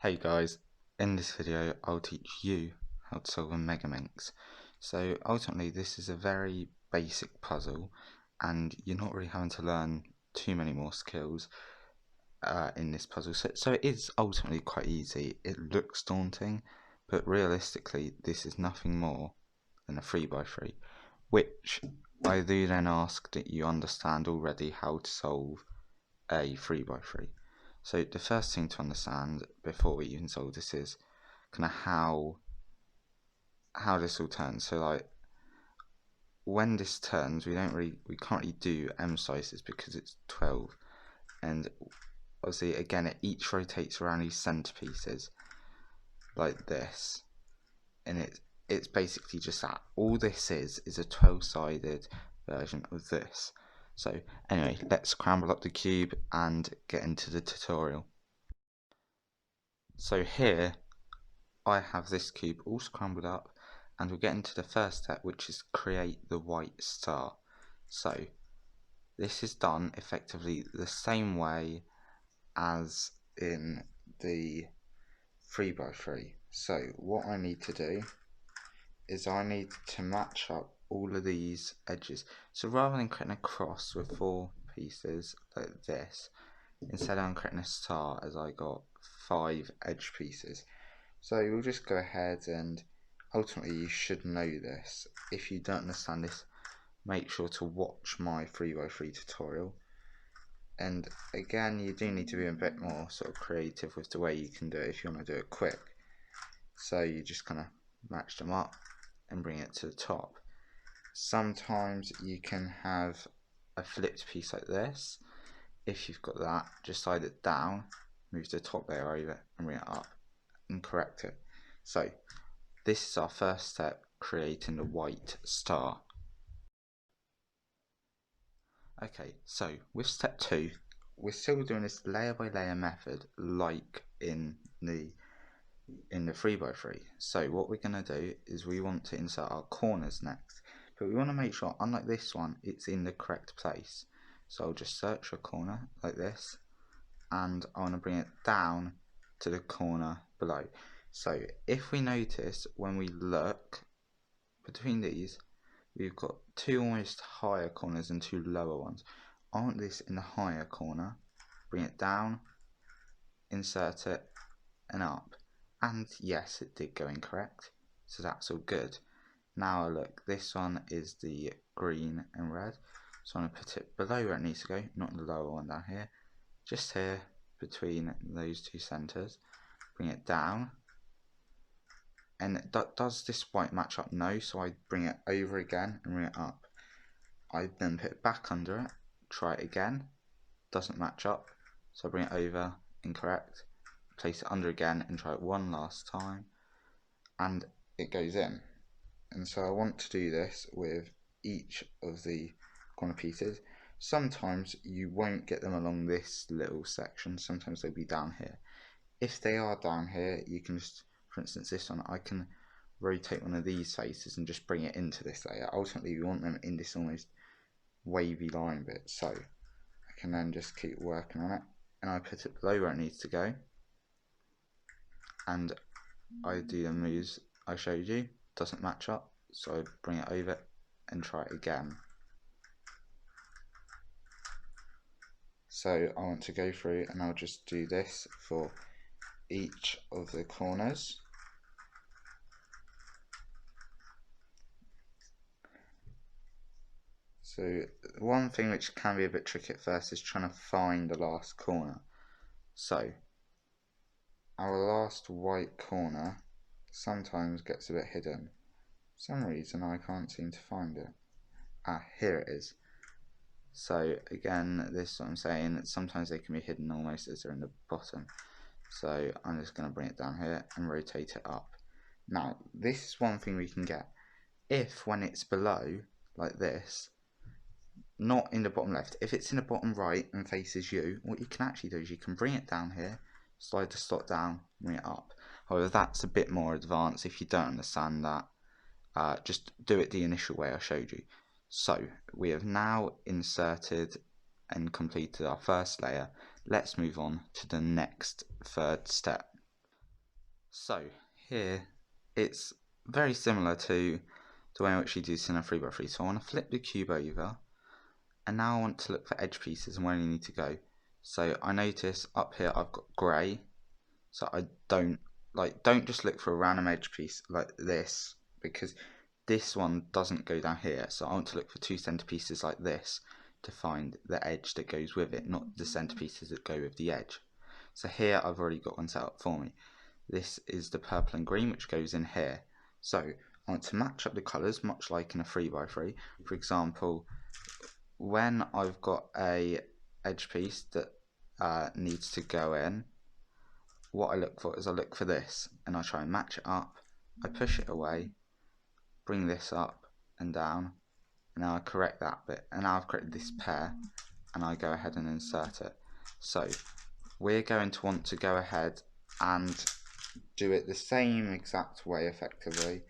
Hey guys, in this video I'll teach you how to solve a Megaminx. So ultimately this is a very basic puzzle and you're not really having to learn too many more skills in this puzzle. So it is ultimately quite easy. It looks daunting, but realistically this is nothing more than a 3x3, which I do then ask that you understand already how to solve a 3x3. So the first thing to understand before we even solve this is kind of how this all turns. So like when this turns, we can't really do m slices because it's 12, and obviously again it each rotates around these centerpieces like this, and it's basically just that. All this is a 12-sided version of this. So anyway, let's scramble up the cube and get into the tutorial. So here I have this cube all scrambled up, and we'll get into the first step, which is create the white star. So this is done effectively the same way as in the 3x3. So what I need to do is I need to match up all of these edges. So rather than creating a cross with 4 pieces like this, instead I'm creating a star as I got 5 edge pieces. So we'll just go ahead, and ultimately you should know this. If you don't understand this, make sure to watch my 3x3 tutorial. And again, you do need to be a bit more sort of creative with the way you can do it if you want to do it quick. So you just kind of match them up and bring it to the top. Sometimes you can have a flipped piece like this. If you've got that, just slide it down, move the top layer over and bring it up and correct it. So this is our first step, creating the white star. Okay, so with step 2, we're still doing this layer by layer method like in the 3x3. So what we're going to do is we want to insert our corners next, but we want to make sure, unlike this one, it's in the correct place. So I'll just search for a corner like this, and I want to bring it down to the corner below. So if we notice when we look between these, we've got 2 almost higher corners and 2 lower ones. I want this in the higher corner, bring it down, insert it, and up. And yes, it did go incorrect, so that's all good. Now look, this one is the green and red, so I'm going to put it below where it needs to go, not in the lower one down here, just here between those 2 centres. Bring it down, and does this white match up? No, so I bring it over again and bring it up. I then put it back under it, try it again, doesn't match up, so I bring it over, incorrect, place it under again and try it one last time, and it goes in. And so I want to do this with each of the corner pieces. Sometimes you won't get them along this little section, sometimes they'll be down here. If they are down here, you can just, for instance this one, I can rotate one of these faces and just bring it into this layer. Ultimately we want them in this almost wavy line bit, so I can then just keep working on it, and I put it below where it needs to go, and I do the moves I showed you, doesn't match up, so I bring it over and try it again. So I want to go through and I'll just do this for each of the corners. So one thing which can be a bit tricky at first is trying to find the last corner. So our last white corner sometimes gets a bit hidden. For some reason I can't seem to find it. Ah, here it is. So again, this is what I'm saying, that sometimes they can be hidden almost as they're in the bottom. So I'm just going to bring it down here and rotate it up. Now this is one thing we can get. If when it's below, like this, not in the bottom left, if it's in the bottom right and faces you, what you can actually do is you can bring it down here, slide the slot down, bring it up. However, that's a bit more advanced. If you don't understand that, just do it the initial way I showed you. So we have now inserted and completed our first layer. Let's move on to the next third step. So here it's very similar to the way in which you do this in a 3x3. So I want to flip the cube over, and now I want to look for edge pieces and where you need to go. So I notice up here I've got grey, so I don't just look for a random edge piece like this, because this one doesn't go down here. So I want to look for two centre pieces like this to find the edge that goes with it, not the centre pieces that go with the edge. So here I've already got one set up for me. This is the purple and green, which goes in here. So I want to match up the colours, much like in a 3x3. For example, when I've got a edge piece that needs to go in, what I look for is I look for this, and I try and match it up. I push it away, bring this up and down, and now I correct that bit, and now I've corrected this pair, and I go ahead and insert it. So we're going to want to go ahead and do it the same exact way effectively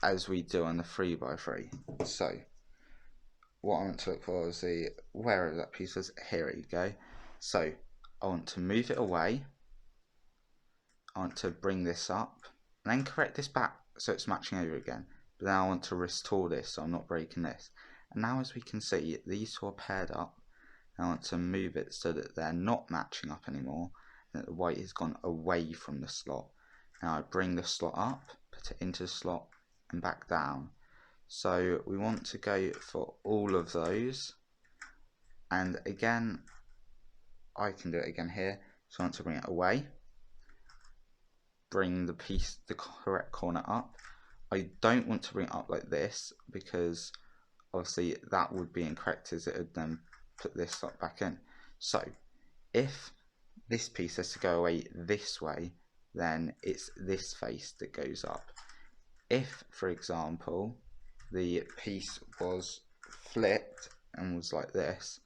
as we do on the 3x3. So what I want to look for is wherever that piece is. Here you go. So I want to move it away, I want to bring this up, and then correct this back so it's matching over again. But then I want to restore this so I'm not breaking this. And now, as we can see, these two are paired up. I want to move it so that they're not matching up anymore, and that the white has gone away from the slot. Now I bring the slot up, put it into the slot, and back down. So we want to go for all of those, and again I can do it again here. So I want to bring it away, bring the correct corner up. I don't want to bring it up like this, because obviously that would be incorrect, as it would then put this slot back in. So if this piece has to go away this way, then it's this face that goes up. If, for example, the piece was flipped and was like this,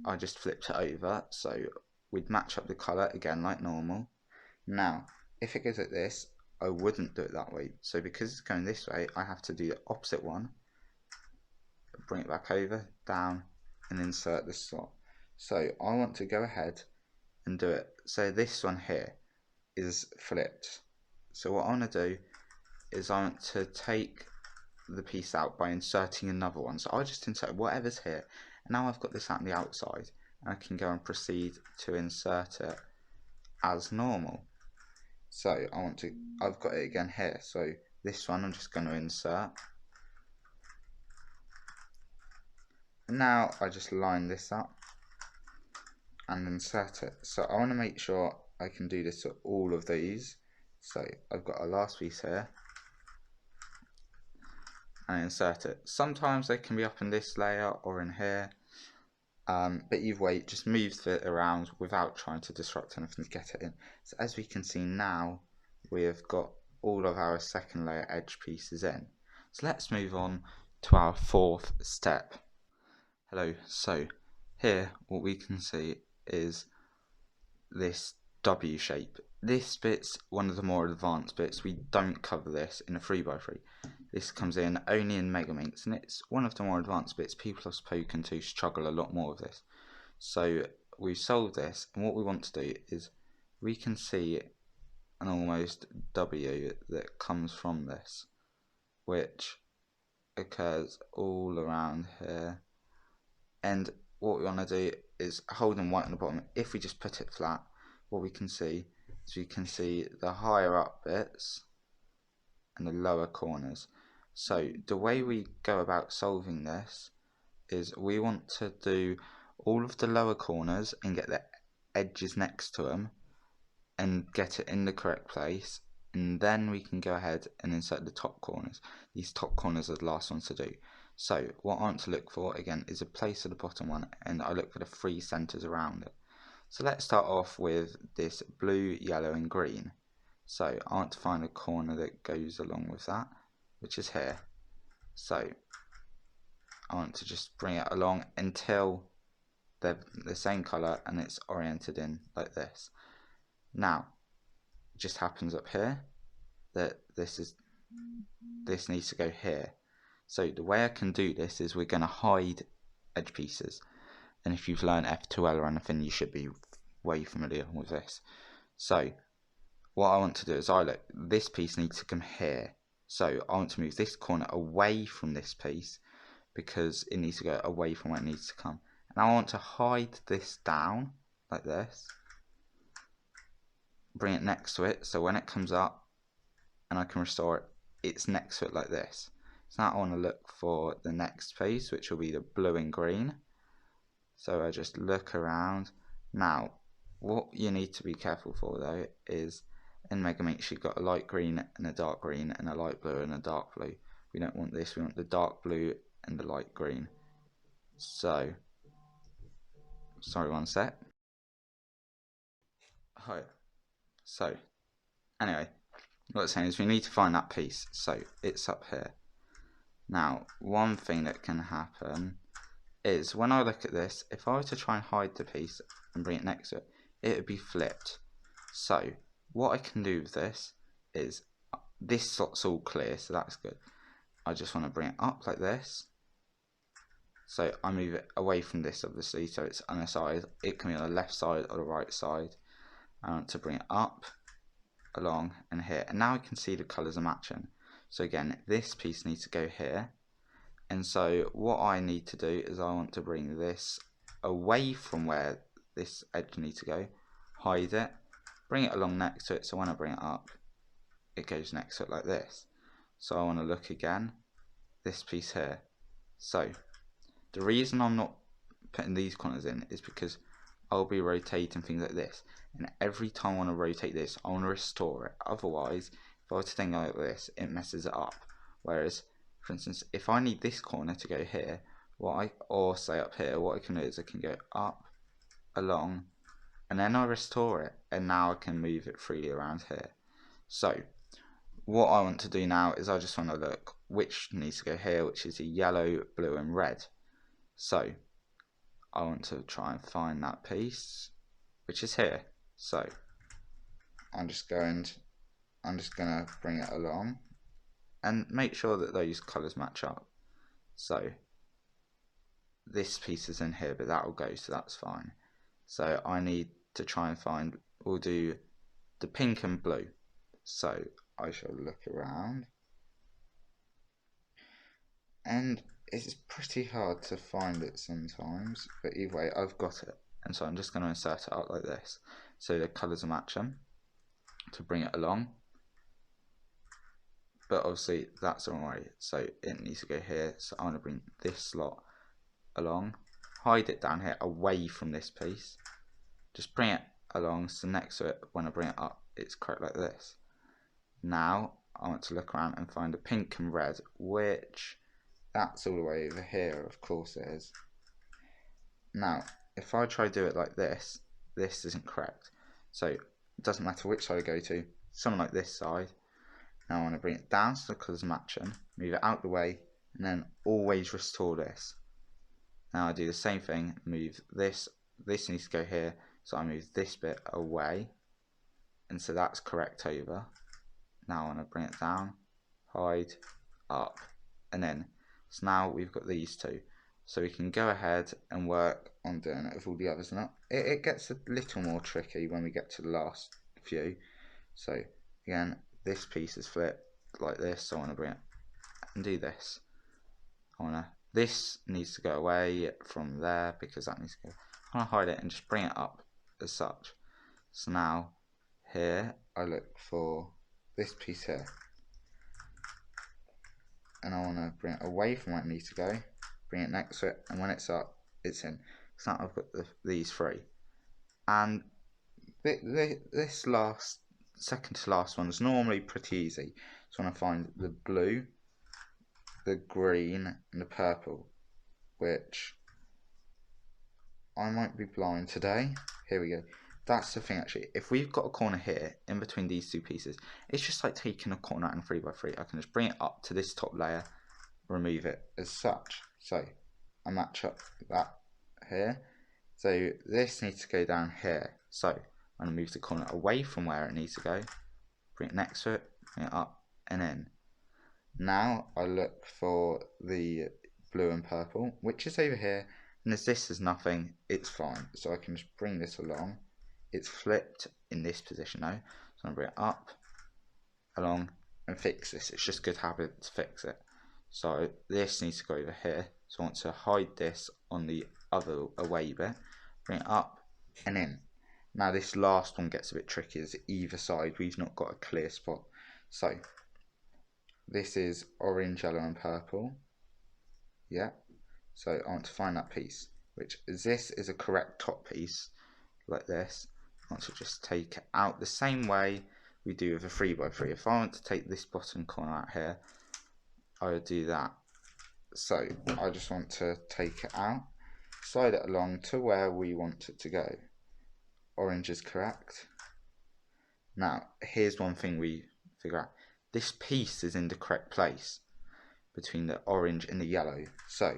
I just flipped it over, so we'd match up the colour again like normal. Now if it goes like this, I wouldn't do it that way. So because it's going this way, I have to do the opposite one, bring it back over, down, and insert the slot. So I want to go ahead and do it. So this one here is flipped. So what I want to do is I want to take the piece out by inserting another one. So I'll just insert whatever's here. And now I've got this out on the outside, and I can go and proceed to insert it as normal. So I've got it again here. So this one I'm just going to insert. And now I just line this up and insert it. So I want to make sure I can do this to all of these. So I've got a last piece here, and insert it. Sometimes they can be up in this layer or in here, but either way, just move it around without trying to disrupt anything to get it in. So as we can see now, we have got all of our second layer edge pieces in. So let's move on to our fourth step. Hello. So here what we can see is this W shape. This bit's one of the more advanced bits. We don't cover this in a 3x3. This comes in only in Megaminx, and it's one of the more advanced bits. People I've spoken to struggle a lot more with this. So we've solved this, and what we want to do is we can see an almost W that comes from this, which occurs all around here. And what we want to do is holding white on the bottom. If we just put it flat, what we can see is we can see the higher up bits and the lower corners. So the way we go about solving this is we want to do all of the lower corners and get the edges next to them and get it in the correct place, and then we can go ahead and insert the top corners. These top corners are the last ones to do. So what I want to look for again is a place at the bottom one, and I look for the three centers around it. So let's start off with this blue, yellow and green. So I want to find a corner that goes along with that, which is here. So I want to just bring it along until they're the same color and it's oriented in like this. Now it just happens up here that this needs to go here. So the way I can do this is we're going to hide edge pieces, and if you've learned F2L or anything, you should be way familiar with this. So what I want to do is this piece needs to come here. So I want to move this corner away from this piece because it needs to go away from where it needs to come. And I want to hide this down like this. Bring it next to it so when it comes up and I can restore it, it's next to it like this. So now I want to look for the next piece, which will be the blue and green. So I just look around. Now, what you need to be careful for though is in Megaminx you've got a light green and a dark green and a light blue and a dark blue. We don't want this, we want the dark blue and the light green. So, sorry, one sec. Hi. So, anyway, what it's saying is we need to find that piece. So, it's up here. Now, one thing that can happen is when I look at this, if I were to try and hide the piece and bring it next to it, it would be flipped. So what I can do with this is, this slot's all clear, so that's good. I just want to bring it up like this. So I move it away from this obviously, so it's on the side. It can be on the left side or the right side. I want to bring it up, along, and here. And now I can see the colours are matching. So again, this piece needs to go here. And so what I need to do is I want to bring this away from where this edge needs to go, hide it, bring it along next to it, so when I bring it up, it goes next to it like this. So I want to look again, this piece here. So the reason I'm not putting these corners in is because I'll be rotating things like this, and every time I want to rotate this, I want to restore it. Otherwise, if I were to think like this, it messes it up. Whereas, for instance, if I need this corner to go here, or say up here, what I can do is I can go up, along, and then I restore it, and now I can move it freely around here. So what I want to do now is I just want to look which needs to go here, which is the yellow, blue, and red. So I want to try and find that piece, which is here. So I'm just gonna bring it along and make sure that those colours match up. So this piece is in here, but that will go, so that's fine. So I need to try and find, we'll do the pink and blue. So I shall look around, and it's pretty hard to find it sometimes, but either way I've got it. And so I'm just going to insert it out like this, so the colours are matching, to bring it along. But obviously that's the wrong way, so it needs to go here. So I'm going to bring this slot along, hide it down here away from this piece, just bring it along, so next to it, when I bring it up, it's correct like this. Now I want to look around and find the pink and red, which that's all the way over here, of course it is. Now if I try to do it like this, this isn't correct. So it doesn't matter which side I go to, something like this side. Now I want to bring it down so the colours matching, move it out the way, and then always restore this. Now I do the same thing, move this needs to go here, so I move this bit away, and so that's correct over. Now I want to bring it down, hide, up, and in. So now we've got these two. So we can go ahead and work on doing it with all the others. Now it gets a little more tricky when we get to the last few. So again, this piece is flipped like this, so I want to bring it and do this. This needs to go away from there because that needs to go. I want to hide it and just bring it up as such. So now here I look for this piece here, and I want to bring it away from where it needs to go, bring it next to it, and when it's up, it's in. So now I've got these three, and this second to last one is normally pretty easy. So I want to find the blue, the green, and the purple, which I might be blind today. Here we go. That's the thing actually, if we've got a corner here in between these two pieces, it's just like taking a corner and 3x3. I can just bring it up to this top layer, remove it as such. So I match up that here. So this needs to go down here. So I'm going to move the corner away from where it needs to go, bring it next to it, bring it up and in. Now I look for the blue and purple, which is over here, and as this is nothing, it's fine. So I can just bring this along. It's flipped in this position now, So I'm going to bring it up, along, and fix this. It's just good habit to fix it. So this needs to go over here. So I want to hide this on the other away bit, bring it up and in. Now this last one gets a bit tricky as either side we've not got a clear spot. So this is orange, yellow and purple. Yeah. So I want to find that piece, which this is a correct top piece, like this. I want to just take it out the same way we do with a 3x3. If I want to take this bottom corner out here, I would do that. So I just want to take it out, slide it along to where we want it to go. Orange is correct. Now here's one thing we figure out. This piece is in the correct place between the orange and the yellow. So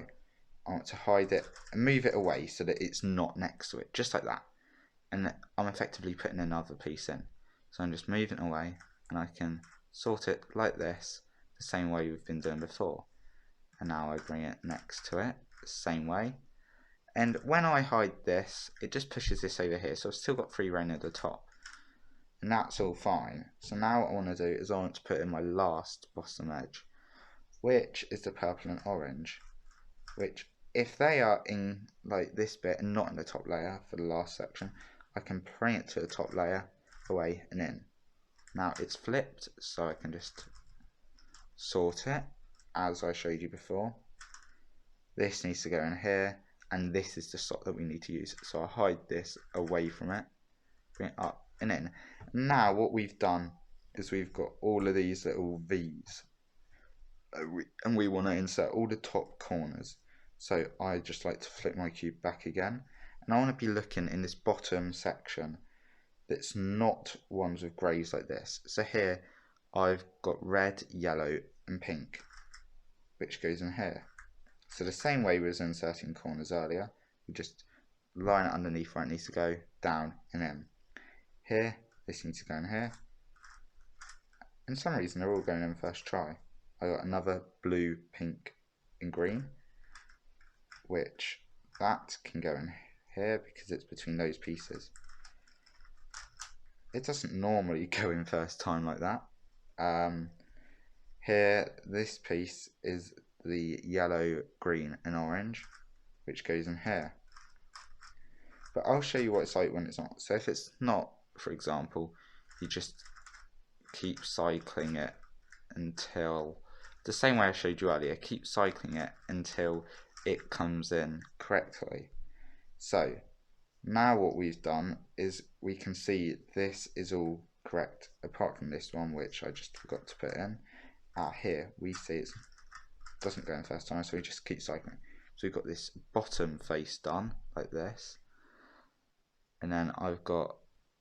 I want to hide it and move it away so that it's not next to it, just like that. And I'm effectively putting another piece in. So I'm just moving it away and I can sort it like this, the same way we've been doing before. And now I bring it next to it, the same way. And when I hide this, it just pushes this over here. So I've still got free reign at the top. And that's all fine. So now what I want to do is I want to put in my last bottom edge, which is the purple and orange. Which, if they are in like this bit and not in the top layer for the last section, I can bring it to the top layer, away and in. Now it's flipped, so I can just sort it as I showed you before. This needs to go in here, and this is the slot that we need to use. So I hide this away from it, bring it up and in. Now what we've done is we've got all of these little V's, and we want to insert all the top corners. So I just like to flip my cube back again, and I want to be looking in this bottom section that's not ones with greys like this. So here I've got red, yellow and pink, which goes in here. So the same way we was inserting corners earlier, we just line it underneath where it needs to go, down and in. Here, this needs to go in here. And for some reason they're all going in first try. I got another blue, pink and green, which that can go in here because it's between those pieces. It doesn't normally go in first time like that. Here, this piece is the yellow, green and orange, which goes in here. But I'll show you what it's like when it's not. So if it's not, for example, you just keep cycling it until, the same way I showed you earlier, keep cycling it until it comes in correctly. So now what we've done is we can see this is all correct, apart from this one which I just forgot to put in. Here we see it doesn't go in first time, so we just keep cycling. So we've got this bottom face done like this, and then I've got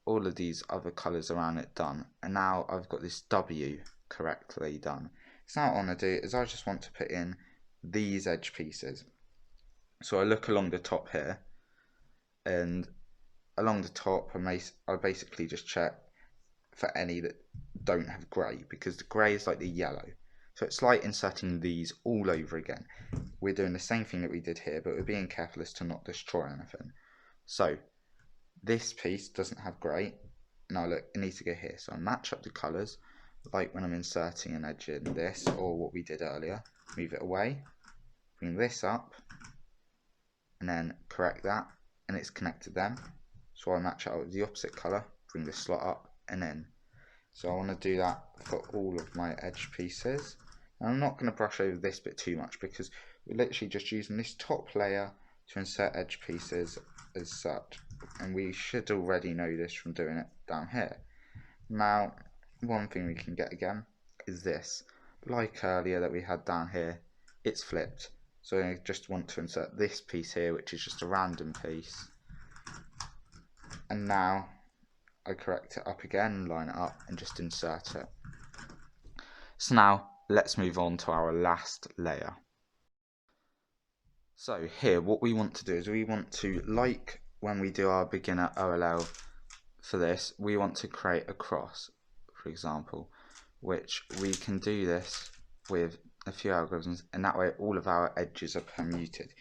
all of these other colours around it done, and now I've got this W correctly done. So now what I want to do is I just want to put in these edge pieces. So I look along the top here, and along the top I basically just check for any that don't have grey, because the grey is like the yellow. So it's like inserting these all over again. We're doing the same thing that we did here, but we're being careful as to not destroy anything. So this piece doesn't have grey. Now look, it needs to go here. So I match up the colours, like when I'm inserting an edge in this, or what we did earlier. Move it away, bring this up, and then correct that, and it's connected then. So I match it up with the opposite colour, bring this slot up and in. So I want to do that for all of my edge pieces. And I'm not going to brush over this bit too much because we're literally just using this top layer to insert edge pieces as such. And we should already know this from doing it down here. Now, one thing we can get again is this. Like earlier that we had down here, it's flipped. So I just want to insert this piece here, which is just a random piece. And now I correct it up again, line it up, and just insert it. So now let's move on to our last layer. So here, what we want to do is we want to, like when we do our beginner OLL for this, we want to create a cross, for example, which we can do this with a few algorithms, and that way all of our edges are permuted.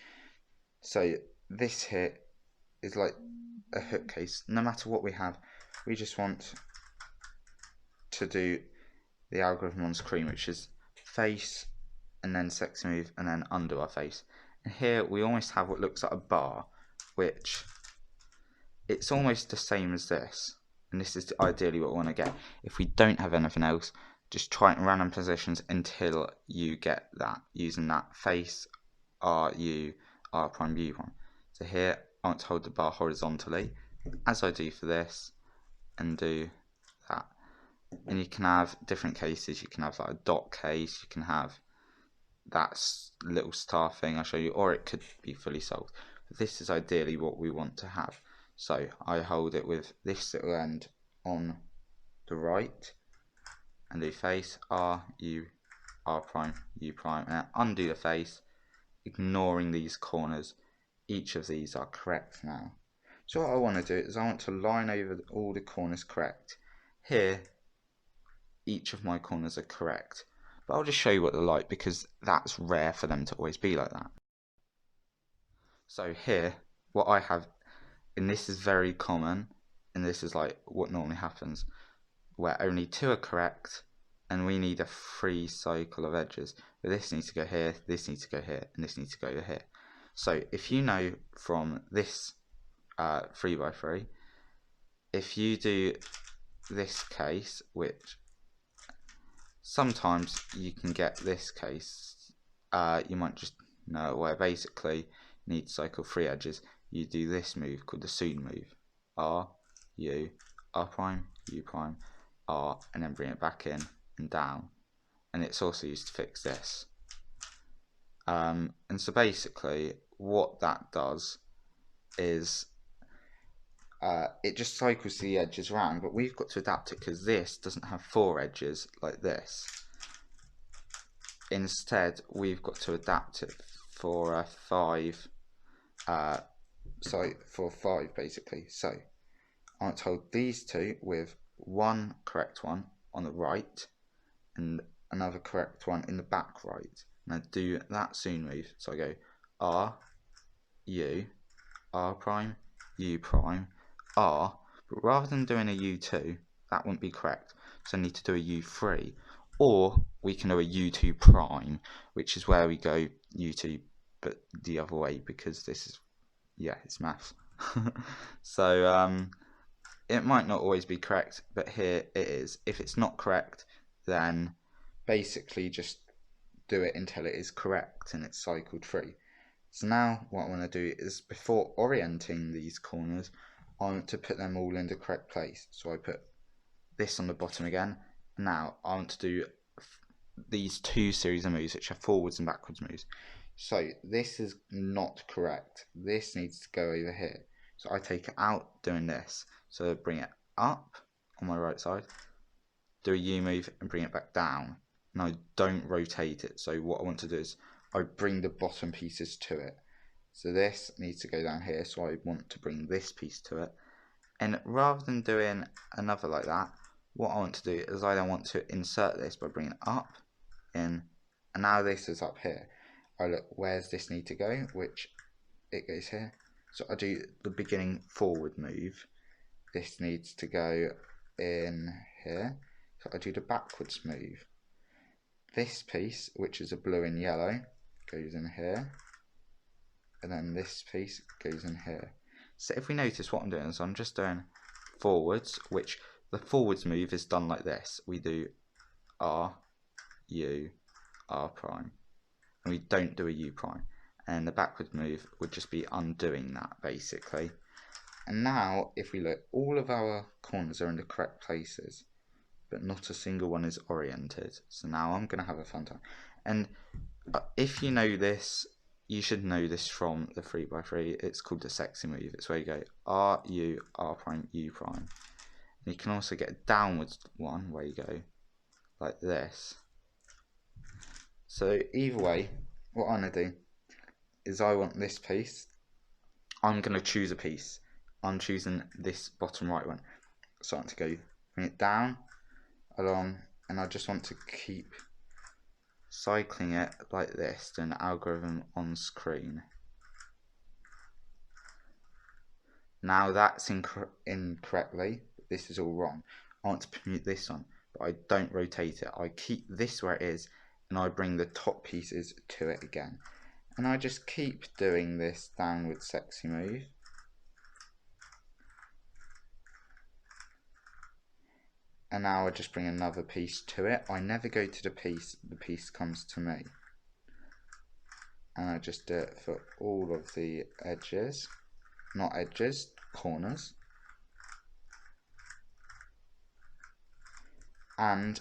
So this here is like a hook case. No matter what we have, we just want to do the algorithm on screen, which is face and then sexy move and then undo our face. And here we almost have what looks like a bar, which it's almost the same as this. And this is ideally what we want to get. If we don't have anything else, just try it in random positions until you get that, using that face, R, U, R prime, U prime. So here I want to hold the bar horizontally, as I do for this, and do that. And you can have different cases. You can have like a dot case, you can have that little star thing I'll show you, or it could be fully solved. But this is ideally what we want to have. So I hold it with this little end on the right and do face, R, U, R prime, U prime, and undo the face, ignoring these corners. Each of these are correct now. So what I want to do is I want to line over all the corners correct. Here, each of my corners are correct, but I'll just show you what they're like because that's rare for them to always be like that. So here, what I have, and this is very common, and this is like what normally happens, where only 2 are correct, and we need a 3 cycle of edges. But this needs to go here, this needs to go here, and this needs to go here. So if you know from this 3x3, if you do this case, which sometimes you can get this case, you might just know where basically you need to cycle 3 edges. You do this move called the soon move, R, U, R prime, U prime, R, and then bring it back in and down. And it's also used to fix this. And so basically what that does is it just cycles the edges around, but we've got to adapt it because this doesn't have 4 edges like this. Instead, we've got to adapt it for 5. For 5 basically. So I want to hold these 2 with one correct one on the right and another correct one in the back right. And I do that soon move. So I go R, U, R prime, U prime, R, but rather than doing a U2, that wouldn't be correct. So I need to do a U3, or we can do a U2 prime, which is where we go U2, but the other way, because this is, yeah, it's maths. So it might not always be correct, but here it is. If it's not correct, then basically just do it until it is correct and it's cycled through. So now what I want to do is, before orienting these corners, I want to put them all in the correct place. So I put this on the bottom again. Now I want to do these 2 series of moves, which are forwards and backwards moves. So this is not correct. This needs to go over here. So I take it out doing this. So bring it up on my right side, do a U move and bring it back down. Now don't rotate it. So what I want to do is I bring the bottom pieces to it. So this needs to go down here, so I want to bring this piece to it. And rather than doing another like that, what I want to do is I then want to insert this by bringing it up, in, and now this is up here. I look, where's this need to go, which it goes here. So I do the beginning forward move. This needs to go in here. So I do the backwards move. This piece, which is a blue and yellow, goes in here, and then this piece goes in here. So if we notice what I'm doing is I'm just doing forwards, which the forwards move is done like this. We do R, U, R prime, and we don't do a U prime. And the backwards move would just be undoing that basically. And now if we look, all of our corners are in the correct places, but not a single one is oriented. So now I'm going to have a fun time. And if you know this, you should know this from the 3x3. It's called the sexy move. It's where you go R, U, R prime, U prime. And you can also get a downwards one where you go like this. So either way, what I'm going to do is I want this piece. I'm going to choose a piece. I'm choosing this bottom right one. So I want to go bring it down, along, and I just want to keep cycling it like this, doing the algorithm on screen. Now that's incorrectly, this is all wrong. I want to permute this one. but I don't rotate it. I keep this where it is, and I bring the top pieces to it again. And I just keep doing this downward sexy move. And now I just bring another piece to it. I never go to the piece comes to me. And I just do it for all of the edges, not edges, corners. And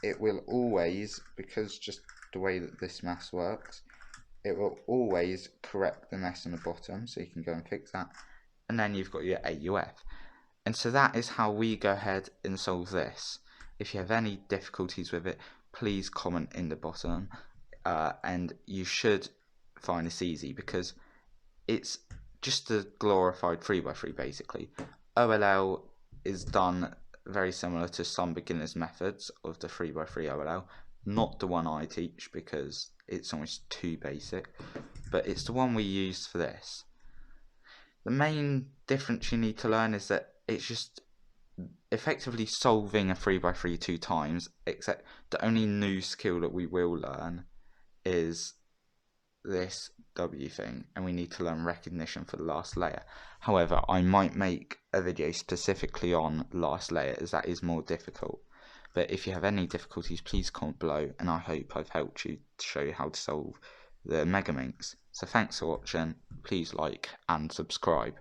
it will always, because just the way that this mask works, it will always correct the mess on the bottom, so you can go and fix that. And then you've got your AUF. And so that is how we go ahead and solve this. If you have any difficulties with it, please comment in the bottom. And you should find this easy, because it's just a glorified 3x3 basically. OLL is done very similar to some beginners methods of the 3x3 OLL. Not the one I teach because it's almost too basic, but it's the one we use for this. The main difference you need to learn is that it's just effectively solving a 3x3 2 times, except the only new skill that we will learn is this W thing, and we need to learn recognition for the last layer. However, I might make a video specifically on last layer, as that is more difficult. But if you have any difficulties, please comment below, and I hope I've helped you to show you how to solve the Megaminx. So thanks for watching, please like and subscribe.